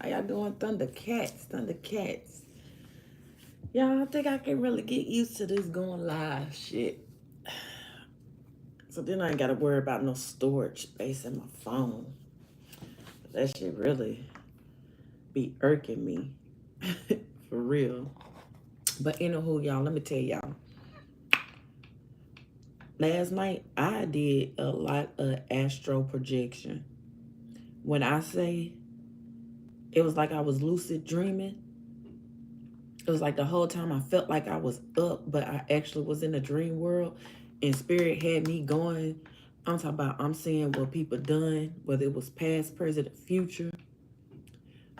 How y'all doing? Thundercats, Thundercats. Y'all, I think I can really get used to this going live shit. So then I ain't gotta worry about no storage space in my phone. That shit really be irking me. For real. But anywho, y'all, let me tell y'all. Last night I did a lot of astro projection. When I say it was like I was lucid dreaming, it was like the whole time I felt like I was up, but I actually was in a dream world, and spirit had me going. I'm talking about I'm seeing what people done, whether it was past, present, future.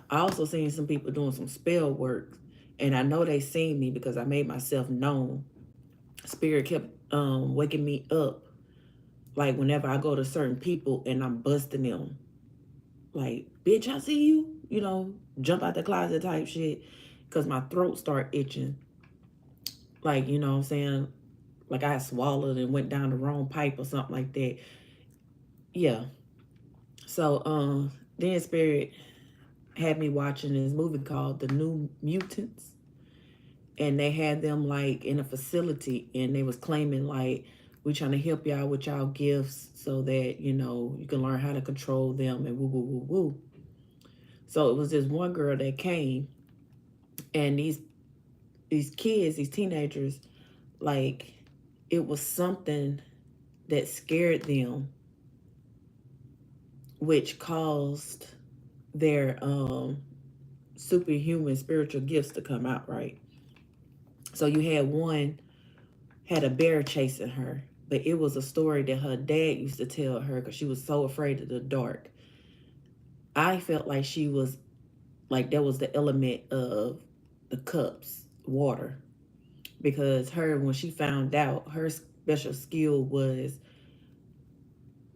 I also seen some people doing some spell work, and I know they seen me because I made myself known. Spirit kept waking me up, like whenever I go to certain people and I'm busting them, like, bitch, I see you, jump out the closet type shit, because my throat start itching. Like, you know what I'm saying? Like I swallowed and went down the wrong pipe or something like that. Yeah. So then Spirit had me watching this movie called The New Mutants. And they had them like in a facility, and they was claiming like, we trying to help y'all with y'all gifts so that, you can learn how to control them and woo woo woo woo. So it was this one girl that came, and these kids, these teenagers, like, it was something that scared them, which caused their superhuman spiritual gifts to come out, right? So you had one had a bear chasing her, but it was a story that her dad used to tell her because she was so afraid of the dark. I felt like she was like that was the element of the cups, water, because her when she found out, her special skill was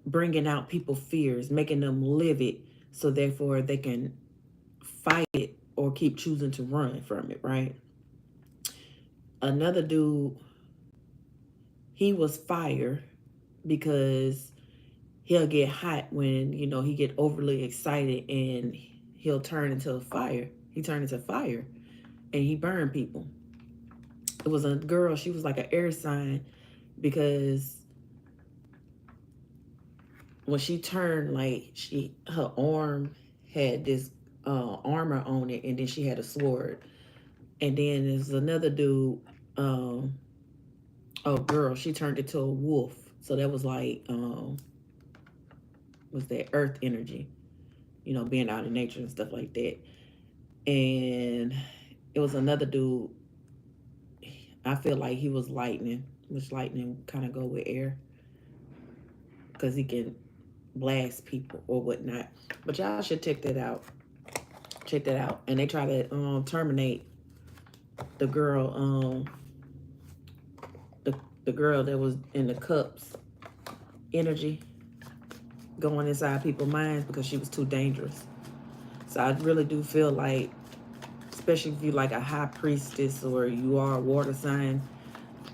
bringing out people's fears, making them live it, so therefore they can fight it or keep choosing to run from it, right? Another dude, he was fire because he'll get hot when, he get overly excited, and he'll turn into a fire. He turned into fire and he burned people. It was a girl, she was like an air sign because when she turned, like her arm had this armor on it, and then she had a sword. And then there's another dude, oh girl, she turned into a wolf. So that was like was that earth energy, being out in nature and stuff like that. And it was another dude, I feel like he was lightning, which lightning kind of go with air because he can blast people or whatnot. But y'all should check that out. Check that out. And they try to terminate the girl, the girl that was in the cups energy going inside people's minds because she was too dangerous. So I really do feel like, especially if you like a high priestess or you are a water sign,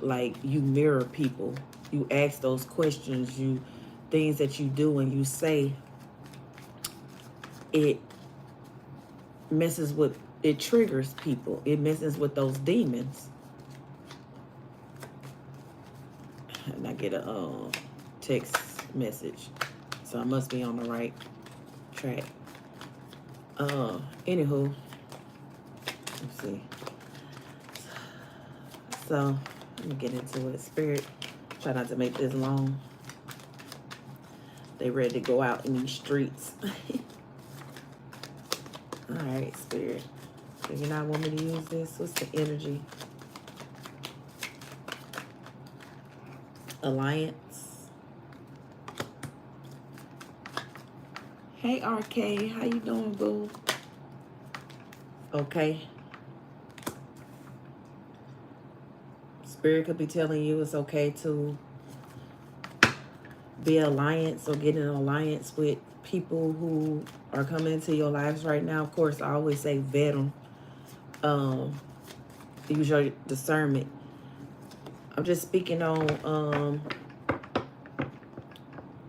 like you mirror people. You ask those questions, things that you do and you say, it messes with, it triggers people. It messes with those demons. And I get a text message. So I must be on the right track. Anywho, let's see. So let me get into it. Spirit, try not to make this long. They ready to go out in these streets. All right, Spirit. Do you not want me to use this? What's the energy? Alliance. Hey, RK. How you doing, boo? Okay. Spirit could be telling you it's okay to be an alliance or get in an alliance with people who are coming into your lives right now. Of course, I always say vet them. Use your discernment. I'm just speaking on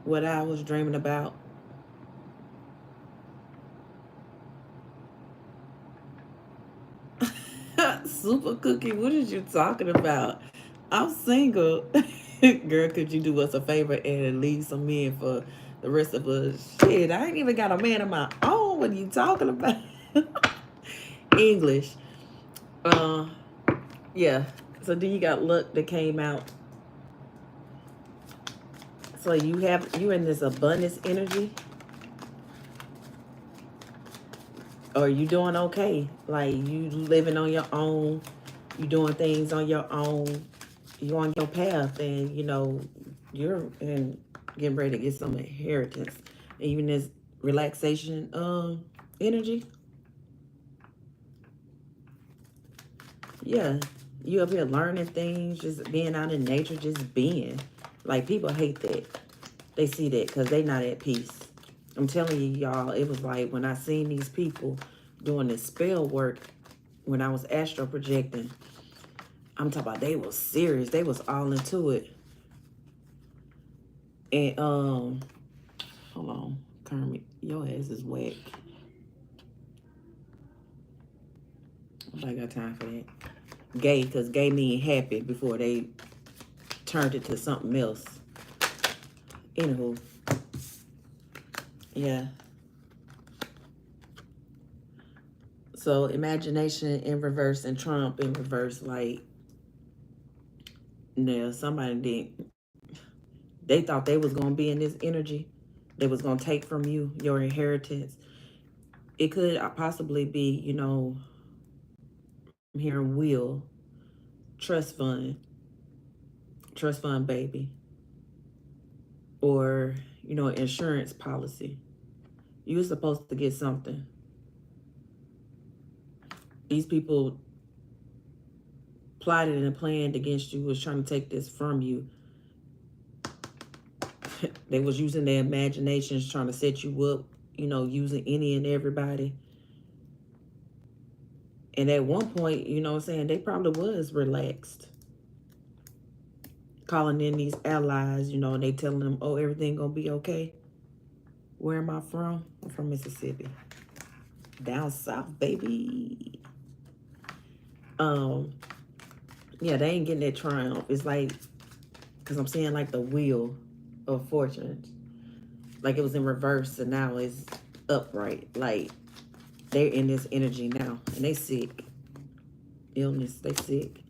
what I was dreaming about. Super Cookie, what is you talking about? I'm single. Girl, could you do us a favor and leave some men for the rest of us? Shit, I ain't even got a man of my own. What are you talking about? English. Uh, yeah. So then you got luck that came out. So you in this abundance energy, or you doing okay? Like you living on your own, you doing things on your own, you on your path, and you're getting ready to get some inheritance, and even this relaxation energy. Yeah, you up here learning things, just being out in nature, just being. Like people hate that. They see that because they not at peace. I'm telling you, y'all, it was like when I seen these people doing this spell work when I was astro projecting. I'm talking about they was serious. They was all into it. And hold on, Kermit, your ass is whack. Nobody got time for that. Gay, because gay mean happy before they turned it to something else. Anywho, yeah. So imagination in reverse and Trump in reverse, like, yeah, somebody did. They thought they was gonna be in this energy. They was gonna take from you your inheritance. It could possibly be, I'm hearing will, trust fund baby, or insurance policy. You were supposed to get something. These people plotted and planned against you, was trying to take this from you. They was using their imaginations, trying to set you up, using any and everybody. And at one point, what I'm saying, they probably was relaxed. Calling in these allies, and they telling them, oh, everything gonna be okay. Where am I from? I'm from Mississippi. Down south, baby. Yeah, they ain't getting that triumph. It's like, because I'm seeing like the wheel of fortune. Like it was in reverse and now it's upright. Like they're in this energy now and they sick. Illness, they sick.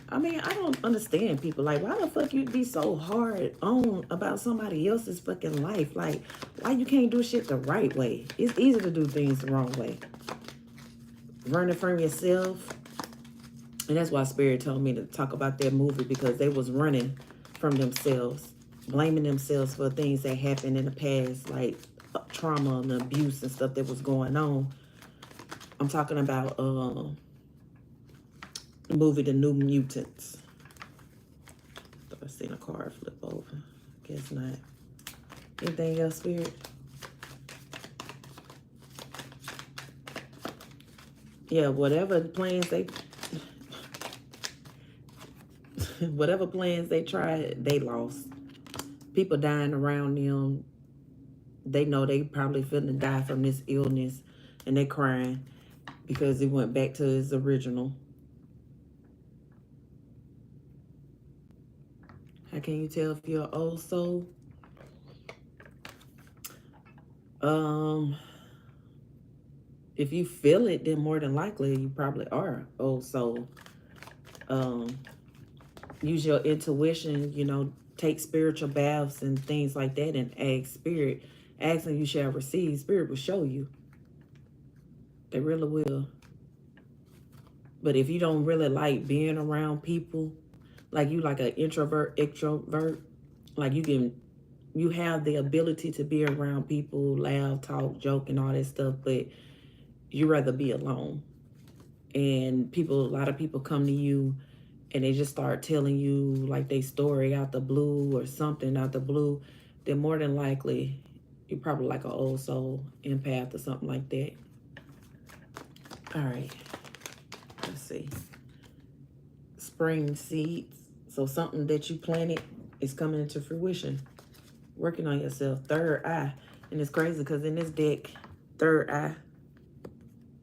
I mean, I don't understand people. Like, why the fuck you be so hard on about somebody else's fucking life? Like, why you can't do shit the right way? It's easy to do things the wrong way. Running from yourself. And that's why Spirit told me to talk about that movie, because they was running from themselves, blaming themselves for things that happened in the past, like trauma and abuse and stuff that was going on. I'm talking about the movie The New Mutants. Thought I seen a card flip over. Guess not. Anything else, Spirit? Yeah, whatever plans they whatever plans they tried, they lost. People dying around them. They know they probably finna die from this illness, and they crying because it went back to its original. How can you tell if you're an old soul? If you feel it, then more than likely you probably are old soul. Use your intuition, take spiritual baths and things like that, and ask Spirit. Ask and you shall receive. Spirit will show you. They really will. But if you don't really like being around people, like you like an introvert, extrovert, like you have the ability to be around people, laugh, talk, joke, and all that stuff, but you rather be alone. And a lot of people come to you and they just start telling you like they story out the blue or something out the blue, then more than likely you're probably like an old soul empath or something like that. All right, let's see. Spring seeds. So something that you planted is coming into fruition. Working on yourself. Third eye. And it's crazy because in this deck, third eye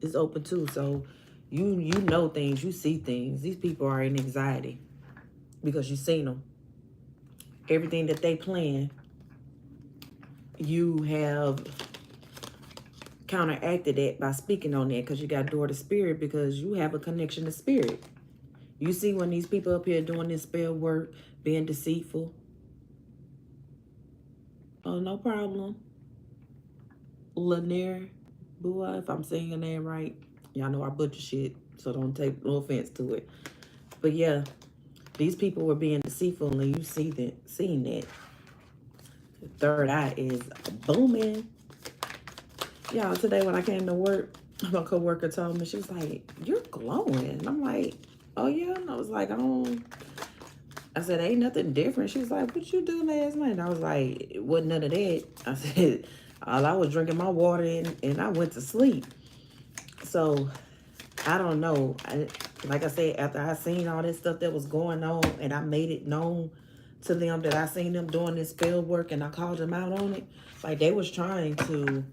is open too. So You know things. You see things. These people are in anxiety because you seen them. Everything that they plan, you have counteracted that by speaking on that because you got door to spirit because you have a connection to spirit. You see when these people up here doing this spell work, being deceitful. Oh, no problem. Lanier Bua, if I'm saying your name right. Y'all know I butcher shit, so don't take no offense to it. But yeah, these people were being deceitful and you seeing that. The third eye is booming. Y'all, today when I came to work, my coworker told me, she was like, "You're glowing." And I'm like, "Oh yeah?" And I was like, I said, "Ain't nothing different." She was like, "What you do last night?" And I was like, "It wasn't none of that." I said, "All I was drinking my water and I went to sleep." So I don't know. Like I said, after I seen all this stuff that was going on and I made it known to them that I seen them doing this spell work and I called them out on it, like they was trying to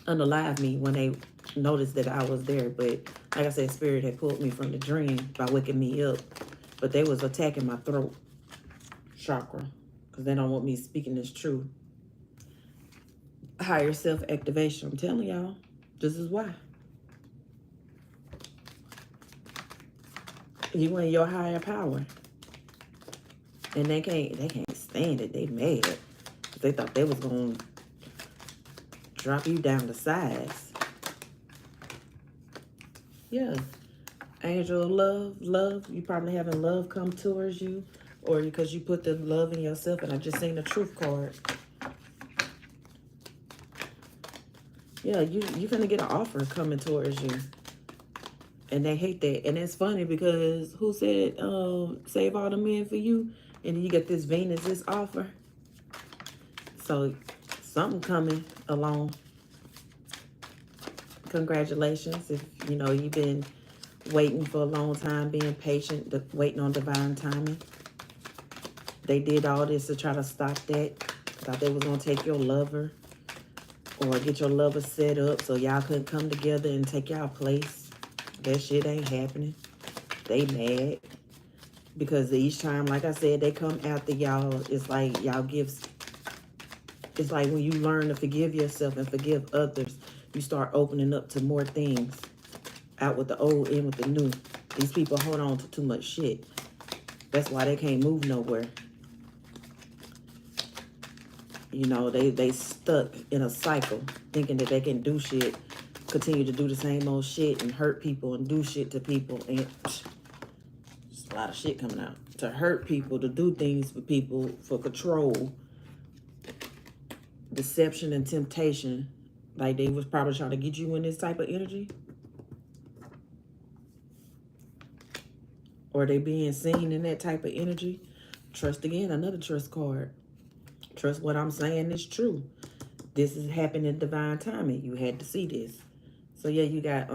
unalive me when they noticed that I was there. But like I said, spirit had pulled me from the dream by waking me up. But they was attacking my throat chakra because they don't want me speaking this truth. Higher self activation. I'm telling y'all, this is why. You in your higher power. And they can't stand it. They mad. They thought they was gonna drop you down to size. Yeah. Angel of love. You probably having love come towards you. Or because you put the love in yourself. And I just seen the truth card. Yeah, you finna get an offer coming towards you. And they hate that. And it's funny because who said save all the men for you? And then you get this Venus, this offer. So something coming along. Congratulations. If you know you've been waiting for a long time, being patient, waiting on divine timing. They did all this to try to stop that. Thought they was gonna take your lover or get your lover set up so y'all couldn't come together and take y'all place. That shit ain't happening. They mad. Because each time, like I said, they come after y'all, it's like y'all give. It's like when you learn to forgive yourself and forgive others, you start opening up to more things. Out with the old, in with the new. These people hold on to too much shit. That's why they can't move nowhere. You know, they stuck in a cycle, thinking that they can do shit, continue to do the same old shit and hurt people and do shit to people. And just a lot of shit coming out. To hurt people, to do things for people, for control, deception and temptation. Like they was probably trying to get you in this type of energy. Or they being seen in that type of energy. Trust again, another trust card. Trust what I'm saying is true. This is happening in divine timing. You had to see this. So yeah, you got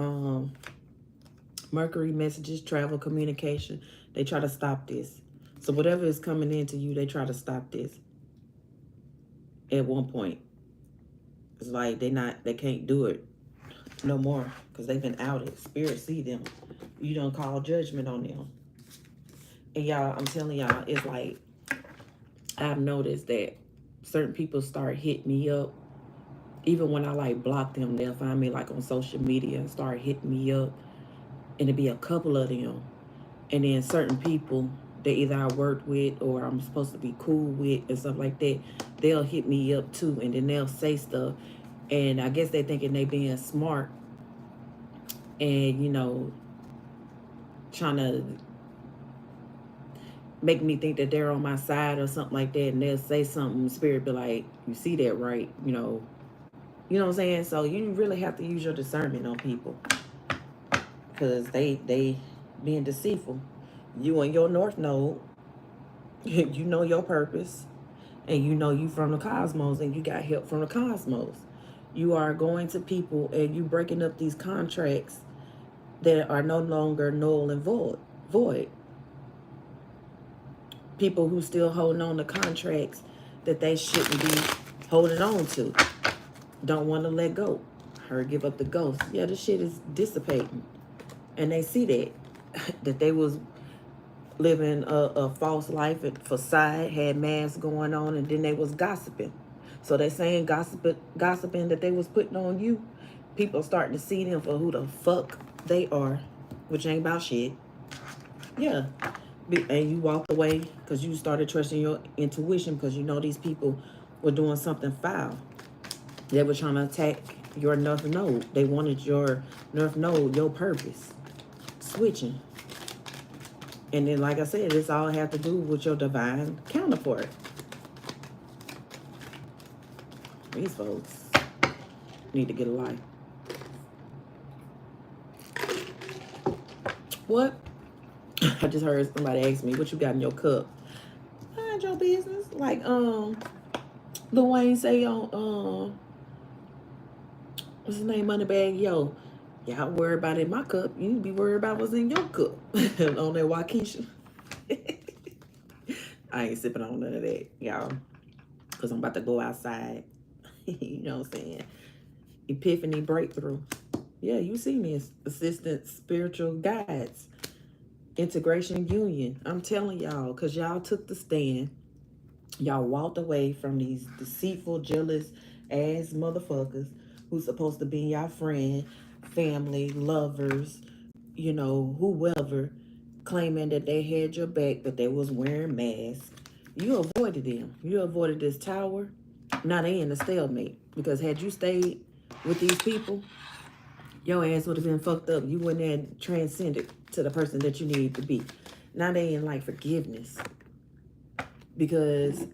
Mercury messages, travel, communication. They try to stop this. So whatever is coming into you, they try to stop this. At one point. It's like they can't do it no more. Because they've been outed. Spirit see them. You don't call judgment on them. And y'all, I'm telling y'all, it's like I've noticed that certain people start hitting me up. Even when I like block them, they'll find me like on social media and start hitting me up. And it'll be a couple of them. And then certain people that either I work with or I'm supposed to be cool with and stuff like that, they'll hit me up too. And then they'll say stuff. And I guess they thinking they being smart. And, you know, trying to make me think that they're on my side or something like that. And they'll say something, spirit be like, you see that, right? You know what I'm saying? So you really have to use your discernment on people. Because they being deceitful. You and your North Node, you know your purpose. And you know you from the cosmos and you got help from the cosmos. You are going to people and you breaking up these contracts that are no longer null and void. People who still holding on to contracts that they shouldn't be holding on to. Don't want to let go. Her give up the ghost. Yeah, this shit is dissipating. And they see that, that they was living a false life at facade, had masks going on, and then they was gossiping. So they saying gossiping that they was putting on you. People starting to see them for who the fuck they are, which ain't about shit. Yeah. And you walked away because you started trusting your intuition because you know these people were doing something foul. They were trying to attack your North Node. They wanted your North Node, your purpose. Switching. And then, like I said, this all have to do with your divine counterpart. These folks need to get a life. What? I just heard somebody ask me, what you got in your cup? Mind your business. Like, Lil Wayne say on, what's his name, Moneybag Yo, y'all worry about it in my cup. You need to be worried about what's in your cup. On that Waukesha. I ain't sipping on none of that, y'all. Because I'm about to go outside. You know what I'm saying? Epiphany breakthrough. Yeah, you see me as assistant spiritual guides. Integration union. I'm telling y'all, because y'all took the stand. Y'all walked away from these deceitful, jealous ass motherfuckers who's supposed to be your friend, family, lovers, you know, whoever, claiming that they had your back, but they was wearing masks. You avoided them. You avoided this tower. Now they in a stalemate. Because had you stayed with these people, your ass would have been fucked up. You wouldn't have transcended to the person that you need to be. Now they in like forgiveness. Because,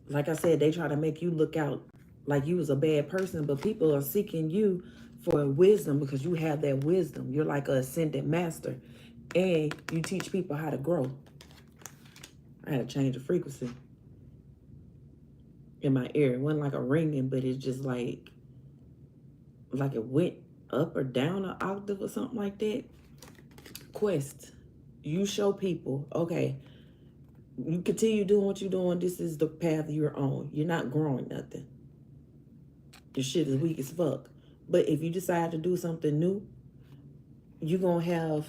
like I said, they try to make you look out like you was a bad person, but people are seeking you for wisdom because you have that wisdom. You're like an ascended master, and you teach people how to grow. I had to change the frequency in my ear. It wasn't like a ringing, but it's just like it went up or down an octave or something like that. Quest. You show people, okay, you continue doing what you're doing. This is the path you're on. You're not growing nothing. Your shit is weak as fuck. But if you decide to do something new, you're going to have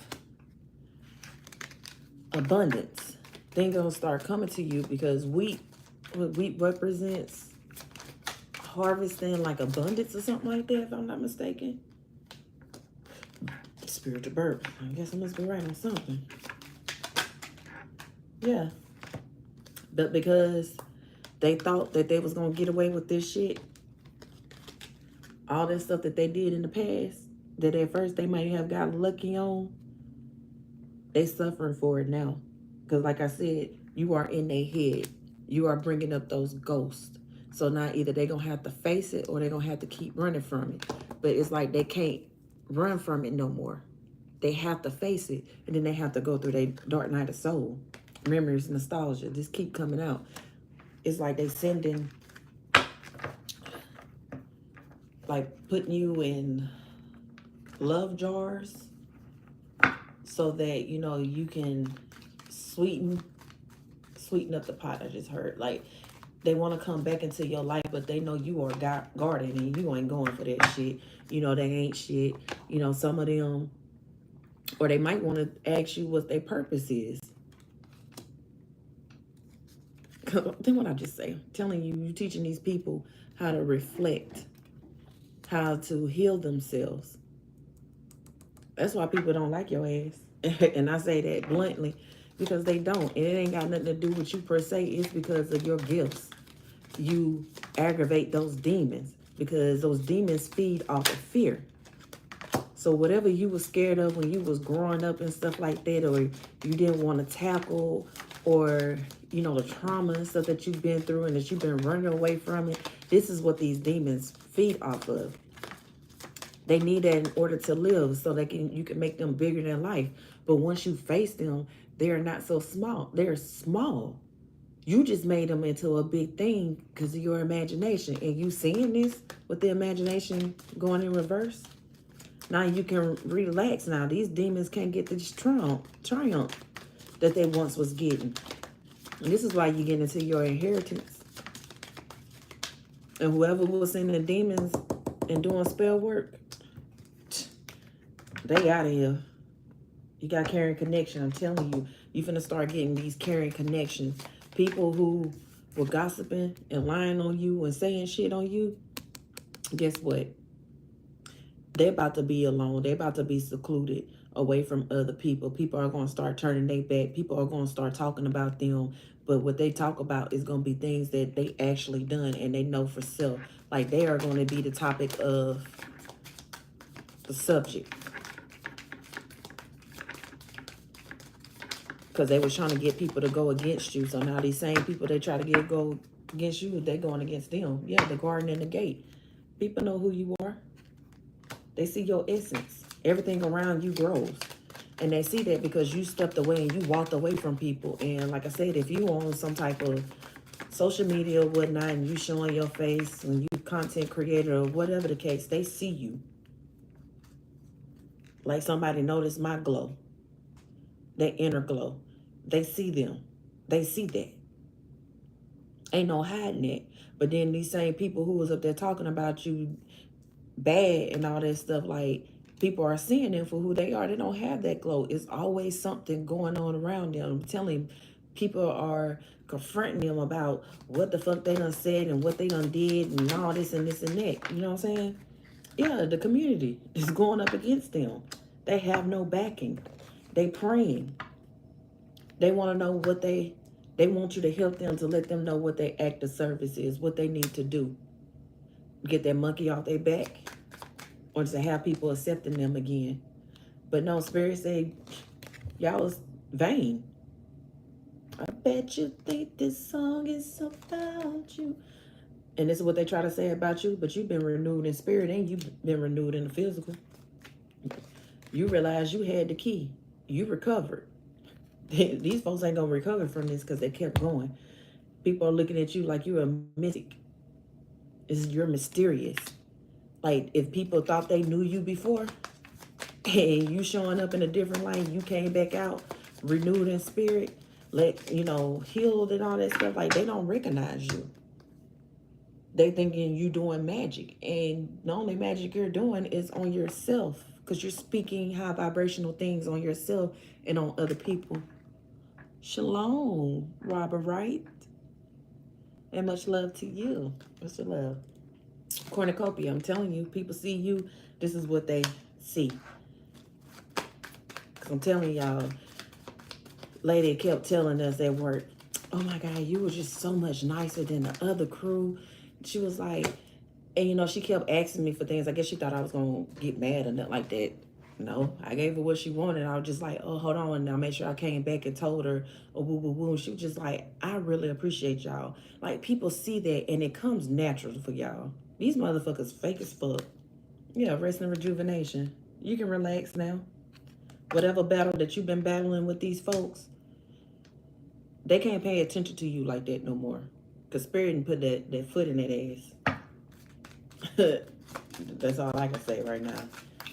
abundance. Things going to start coming to you because wheat represents harvesting like abundance or something like that, if I'm not mistaken. Spiritual birth. I guess I must be right on something. Yeah. But because they thought that they was going to get away with this shit, all that stuff that they did in the past, that at first they might have got lucky on, they suffering for it now. Because like I said, you are in their head. You are bringing up those ghosts. So now either they're going to have to face it or they're going to have to keep running from it. But it's like they can't run from it no more. They have to face it. And then they have to go through their dark night of soul. Memories, nostalgia. Just keep coming out. It's like they sending, like putting you in love jars so that, you know, you can sweeten up the pot. I just heard. Like, they want to come back into your life, but they know you are guarded and you ain't going for that shit. You know, they ain't shit. You know, some of them, or they might want to ask you what their purpose is. Then what I just say, telling you, you teaching these people how to reflect, how to heal themselves. That's why people don't like your ass. And I say that bluntly because they don't. And it ain't got nothing to do with you per se. It's because of your gifts. You aggravate those demons because those demons feed off of fear. So whatever you were scared of when you was growing up and stuff like that, or you didn't want to tackle, or, you know, the trauma and stuff that you've been through and that you've been running away from it, this is what these demons feed off of. They need that in order to live so you can make them bigger than life. But once you face them, they're not so small. They're small. You just made them into a big thing because of your imagination. And you seeing this with the imagination going in reverse? Now you can relax now. These demons can't get this triumph that they once was getting. And this is why you get into your inheritance. And whoever was sending the demons and doing spell work, they out of here. You got carrying connection. I'm telling you, you finna start getting these carrying connections. People who were gossiping and lying on you and saying shit on you, guess what? They're about to be alone. They're about to be secluded away from other people. People are going to start turning their back. People are going to start talking about them. But what they talk about is going to be things that they actually done and they know for self. Like they are going to be the topic of the subject. Because they were trying to get people to go against you. So now these same people they try to go against you, they're going against them. Yeah, the garden and the gate. People know who you are. They see your essence. Everything around you grows. And they see that because you stepped away and you walked away from people. And like I said, if you on some type of social media or whatnot and you showing your face and you content creator or whatever the case, they see you. Like somebody noticed my glow. That inner glow. They see them. They see that. Ain't no hiding it. But then these same people who was up there talking about you bad and all that stuff, like people are seeing them for who they are. They don't have that glow. It's always something going on around them. I'm telling you, people are confronting them about what the fuck they done said and what they done did and all this and this and that. You know what I'm saying? Yeah, the community is going up against them. They have no backing. They praying. They want to know what they want you to help them to let them know what their act of service is, what they need to do. Get that monkey off their back or to have people accepting them again. But no, Spirit say, y'all was vain. I bet you think this song is about you. And this is what they try to say about you, but you've been renewed in spirit and you've been renewed in the physical. You realize you had the key. You recovered. These folks ain't gonna recover from this because they kept going. People are looking at you like you're a mystic. You're mysterious. Like if people thought they knew you before and you showing up in a different light, you came back out renewed in spirit, healed and all that stuff, like they don't recognize you. They thinking you doing magic, and the only magic you're doing is on yourself because you're speaking high vibrational things on yourself and on other people. Shalom, Robert Wright. And much love to you. What's your love? Cornucopia, I'm telling you, people see you, this is what they see. Because I'm telling y'all, lady kept telling us at work, oh my God, you were just so much nicer than the other crew. She was like, and she kept asking me for things. I guess she thought I was going to get mad or nothing like that. No, I gave her what she wanted. I was just like, oh, hold on. And I made sure I came back and told her, oh, woo, woo, woo. And she was just like, I really appreciate y'all. Like, people see that, and it comes natural for y'all. These motherfuckers fake as fuck. Yeah, rest and rejuvenation. You can relax now. Whatever battle that you've been battling with these folks, they can't pay attention to you like that no more. Because Spirit didn't put that foot in that ass. That's all I can say right now.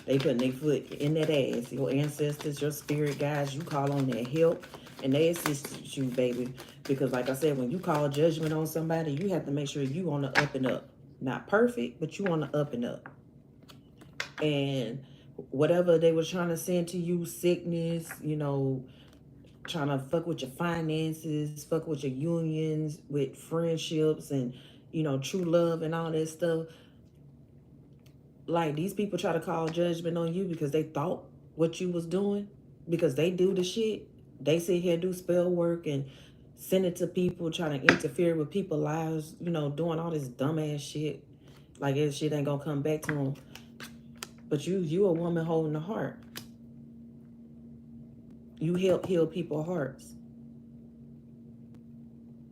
They putting their foot in that ass. Your ancestors, your spirit guides, you call on their help, and they assist you, baby. Because like I said, when you call judgment on somebody, you have to make sure you on the up and up. Not perfect, but you on the up and up. And whatever they were trying to send to you, sickness, trying to fuck with your finances, fuck with your unions, with friendships, and, true love and all that stuff. Like, these people try to call judgment on you because they thought what you was doing, because they do the shit. They sit here, do spell work and send it to people, trying to interfere with people's lives, doing all this dumbass shit. Like, this shit ain't gonna come back to them. But you a woman holding a heart. You help heal people's hearts.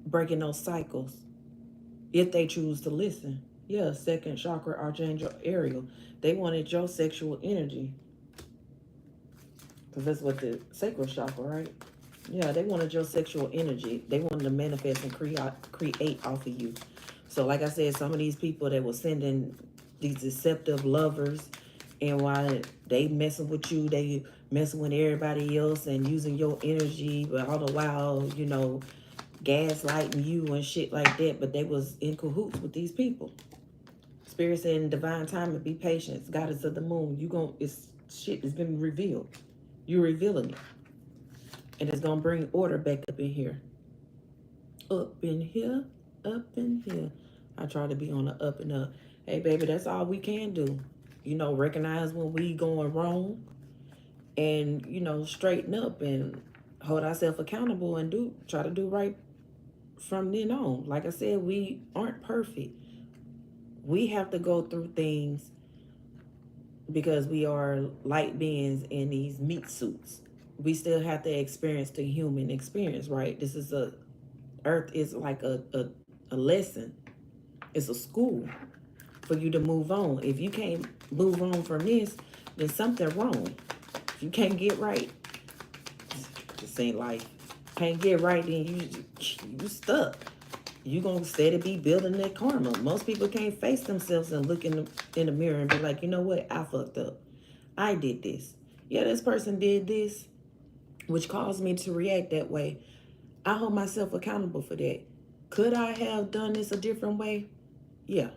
Breaking those cycles. If they choose to listen. Yeah, second chakra, Archangel Ariel. They wanted your sexual energy. Because that's what the sacral chakra, right? Yeah, they wanted your sexual energy. They wanted to manifest and create off of you. So like I said, some of these people that were sending these deceptive lovers, and while they messing with you, they messing with everybody else and using your energy, but all the while, gaslighting you and shit like that. But they was in cahoots with these people. Spirit said in divine time and be patient. Goddess of the moon, shit has been revealed. You're revealing it. And it's going to bring order back up in here. Up in here, up in here. I try to be on the up and up. Hey, baby, that's all we can do. You know, recognize when we going wrong and, you know, straighten up and hold ourselves accountable and try to do right from then on. Like I said, we aren't perfect. We have to go through things because we are light beings in these meat suits. We still have to experience the human experience, right? This is Earth is like a lesson. It's a school for you to move on. If you can't move on from this, then something wrong. If you can't get right, this ain't life. Can't get right, then you stuck. You gonna steady be building that karma. Most people can't face themselves and look in the mirror and be like, you know what, I fucked up. I did this. Yeah, this person did this, which caused me to react that way. I hold myself accountable for that. Could I have done this a different way? Yeah.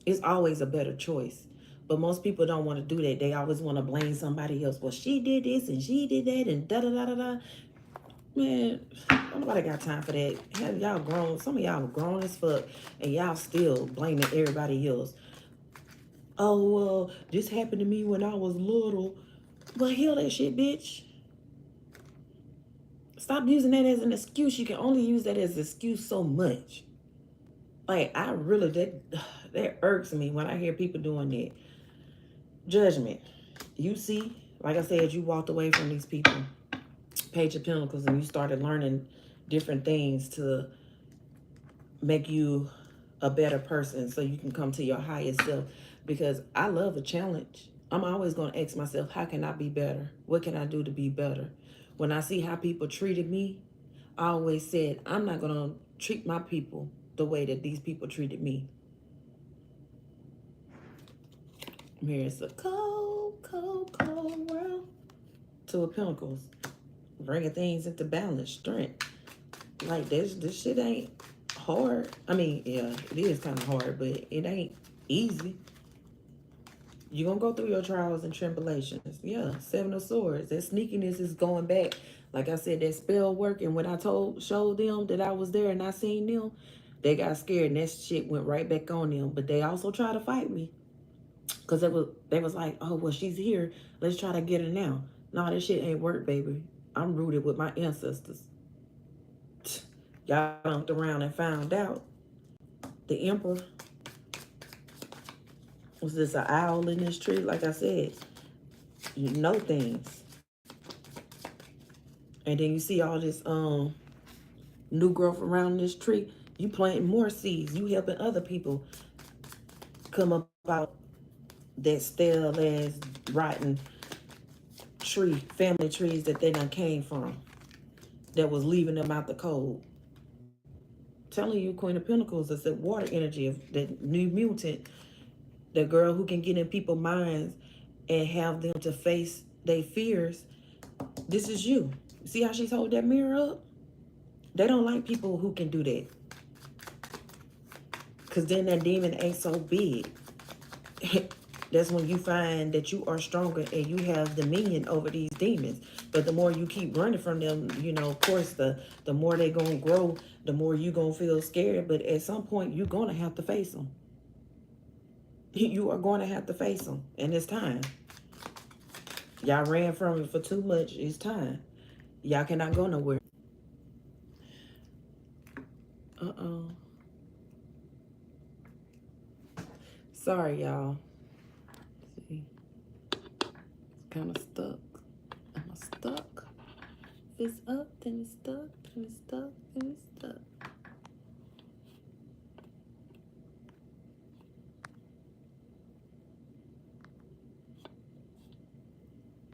It's always a better choice. But most people don't want to do that. They always want to blame somebody else. Well, she did this and she did that and da-da-da-da-da. Man, nobody got time for that. Have y'all grown? Some of y'all grown as fuck and y'all still blaming everybody else. Oh, well, this happened to me when I was little. Well, heal that shit, bitch. Stop using that as an excuse. You can only use that as an excuse so much. Like, I really, that irks me when I hear people doing that. Judgment. You see, like I said, you walked away from these people, Page of Pentacles, and you started learning different things to make you a better person so you can come to your highest self. Because I love a challenge. I'm always going to ask myself, how can I be better? What can I do to be better? When I see how people treated me, I always said, I'm not going to treat my people the way that these people treated me. Here's a cold, cold, cold world. Two of Pentacles. Bringing things into balance, strength. Like, this shit ain't hard. I mean, yeah, it is kind of hard, but it ain't easy. You're going to go through your trials and tribulations. Yeah, Seven of Swords. That sneakiness is going back. Like I said, that spell work. And when I showed them that I was there and I seen them, they got scared and that shit went right back on them. But they also tried to fight me. Because they was like, oh, well, she's here. Let's try to get her now. No, that shit ain't work, baby. I'm rooted with my ancestors. Y'all jumped around and found out. The Emperor. Was this an owl in this tree? Like I said, you know things. And then you see all this new growth around this tree. You planting more seeds. You helping other people come up out that stale ass rotten tree, family trees that they done came from, that was leaving them out the cold. Telling you, Queen of Pentacles, is that water energy of that new mutant, the girl who can get in people's minds and have them to face their fears. This is you. See how she's holding that mirror up? They don't like people who can do that. Because then that demon ain't so big. That's when you find that you are stronger and you have dominion over these demons. But the more you keep running from them, you know, of course, the more they're going to grow, the more you're going to feel scared. But at some point, you're going to have to face them. You are going to have to face them. And it's time. Y'all ran from it for too much. It's time. Y'all cannot go nowhere. Uh-oh. Sorry, y'all. See? It's kind of stuck. Am I stuck? If it's up, then it's stuck. Then it's stuck. Then it's stuck.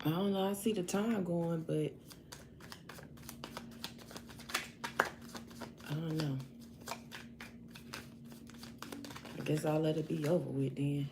I don't know. I see the time going, but I don't know. I guess I'll let it be over with then.